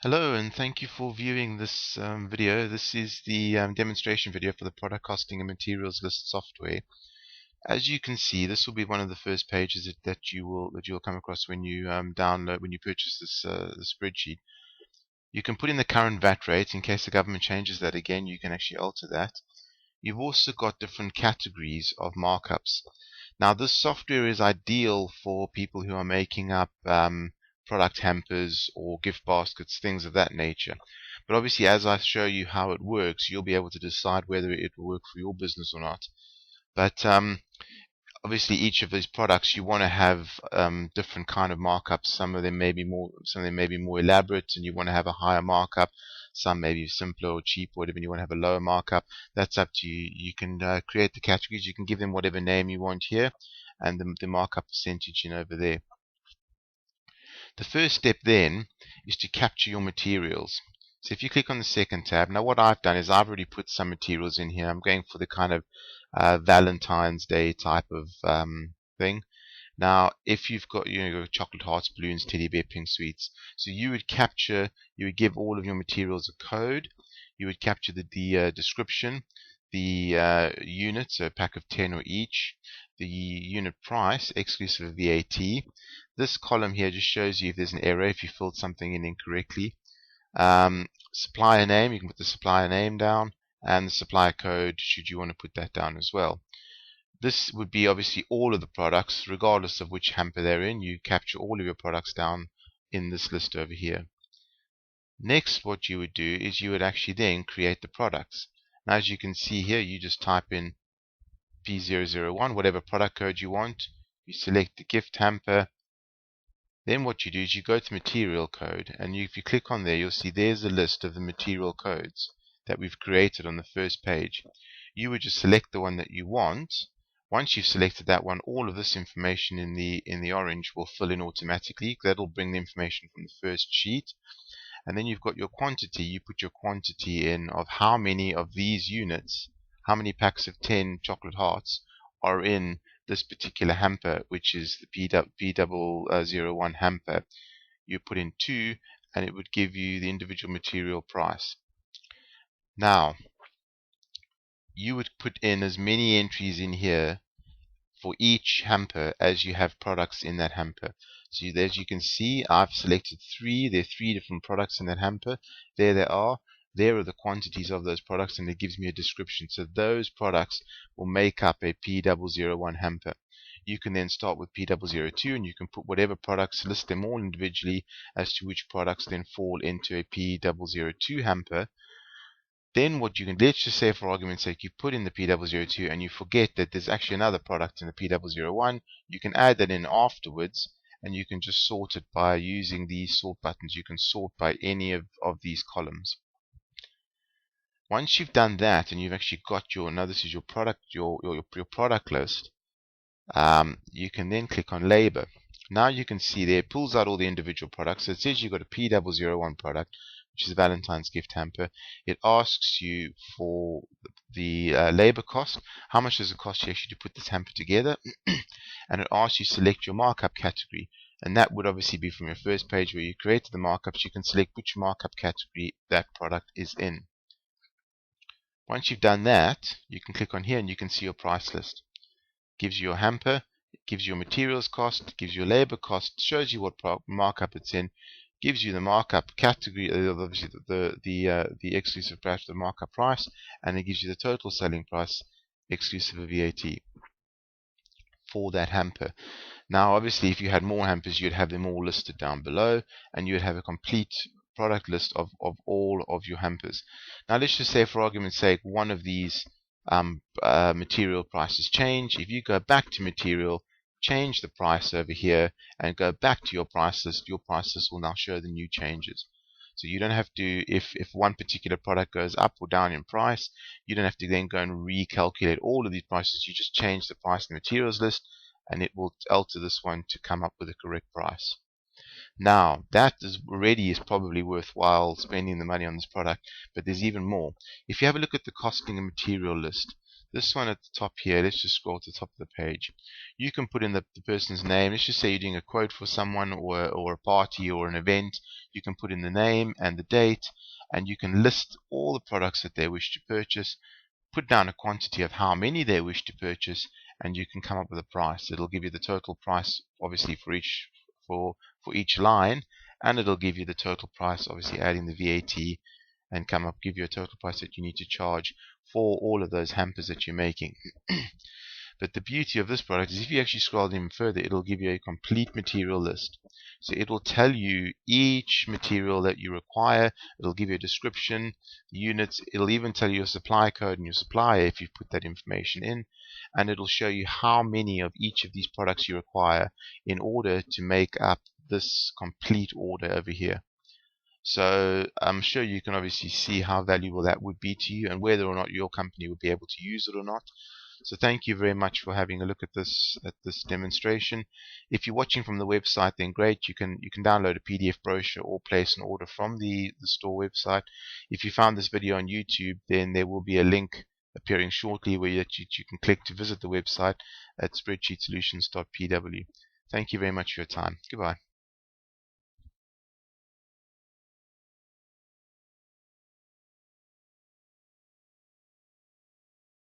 Hello, and thank you for viewing this video. This is the demonstration video for the product costing and materials list software. As you can see, this will be one of the first pages that you'll come across when you when you purchase the spreadsheet. You can put in the current VAT rate in case the government changes that again. You can actually alter that. You've also got different categories of markups. Now, this software is ideal for people who are making up product hampers or gift baskets, things of that nature. But obviously, as I show you how it works, you'll be able to decide whether it will work for your business or not. But obviously, each of these products you want to have different kind of markups. Some of them may be more elaborate, and you want to have a higher markup. Some may be simpler or cheap, whatever. And you want to have a lower markup. That's up to you. You can create the categories. You can give them whatever name you want here, and the markup percentage over there. The first step then is to capture your materials. So if you click on the second tab, now what I've done is I've already put some materials in here. I'm going for the kind of Valentine's Day type of thing. Now, if you've got chocolate hearts, balloons, teddy bear, pink sweets, so you would give all of your materials a code. You would capture the description, the unit, so a pack of 10 or each, the unit price exclusive of VAT. This column here just shows you if there's an error, if you filled something in incorrectly. Supplier name, you can put the supplier name down, and the supplier code, should you want to put that down as well. This would be obviously all of the products, regardless of which hamper they're in. You capture all of your products down in this list over here. Next, what you would do is you would actually then create the products. Now, as you can see here, you just type in P001, whatever product code you want. You select the gift hamper. Then what you do is you go to material code, and if you click on there, you'll see there's a list of the material codes that we've created on the first page. You would just select the one that you want. Once you've selected that one, all of this information in the orange will fill in automatically. That'll bring the information from the first sheet. And then you've got your quantity. You put your quantity in of how many of these units, how many packs of 10 chocolate hearts are in this particular hamper, which is the P001 hamper. You put in 2, and it would give you the individual material price. Now, you would put in as many entries in here for each hamper as you have products in that hamper. So as you can see, I've selected 3. There are 3 different products in that hamper. There they are. There are the quantities of those products, and it gives me a description. So those products will make up a P001 hamper. You can then start with P002, and you can put whatever products, list them all individually as to which products then fall into a P002 hamper. Then what you can, let's just say for argument's sake, you put in the P002 and you forget that there's actually another product in the P001. You can add that in afterwards, and you can just sort it by using these sort buttons. You can sort by any of these columns. Once you've done that and you've actually got now this is your product, your product list, you can then click on labor. Now you can see there it pulls out all the individual products. So it says you've got a P001 product, which is a Valentine's gift hamper. It asks you for the labor cost. How much does it cost you actually to put this hamper together? And it asks you to select your markup category. And that would obviously be from your first page where you created the markups. You can select which markup category that product is in. Once you've done that, you can click on here and you can see your price list. It gives you your hamper, it gives you your materials cost, it gives you your labor cost, shows you what markup it's in, gives you the markup category, obviously the exclusive price, the markup price, and it gives you the total selling price exclusive of VAT for that hamper. Now, obviously, if you had more hampers, you'd have them all listed down below, and you would have a complete product list of all of your hampers. Now, let's just say, for argument's sake, one of these material prices change. If you go back to material, change the price over here, and go back to your price list will now show the new changes. So you don't have to, if one particular product goes up or down in price, you don't have to then go and recalculate all of these prices. You just change the price in the materials list, and it will alter this one to come up with the correct price. Now, that already is probably worthwhile spending the money on this product, but there's even more. If you have a look at the costing and material list, This one at the top here, let's just scroll to the top of the page. You can put in the person's name. Let's just say you're doing a quote for someone or a party or an event. You can put in the name and the date, and you can list all the products that they wish to purchase, put down a quantity of how many they wish to purchase, and you can come up with a price. It'll give you the total price, obviously, for each line, and it'll give you the total price, obviously adding the VAT, and give you a total price that you need to charge for all of those hampers that you're making. But the beauty of this product is if you actually scroll even further, it'll give you a complete material list. So it will tell you each material that you require. It'll give you a description, the units. It'll even tell you your supply code and your supplier if you put that information in. And it'll show you how many of each of these products you require in order to make up this complete order over here. So I'm sure you can obviously see how valuable that would be to you and whether or not your company would be able to use it or not. So thank you very much for having a look at this demonstration. If you're watching from the website, then great. You can download a PDF brochure or place an order from the store website. If you found this video on YouTube, then there will be a link appearing shortly where you can click to visit the website at spreadsheetsolutions.pw. Thank you very much for your time. Goodbye.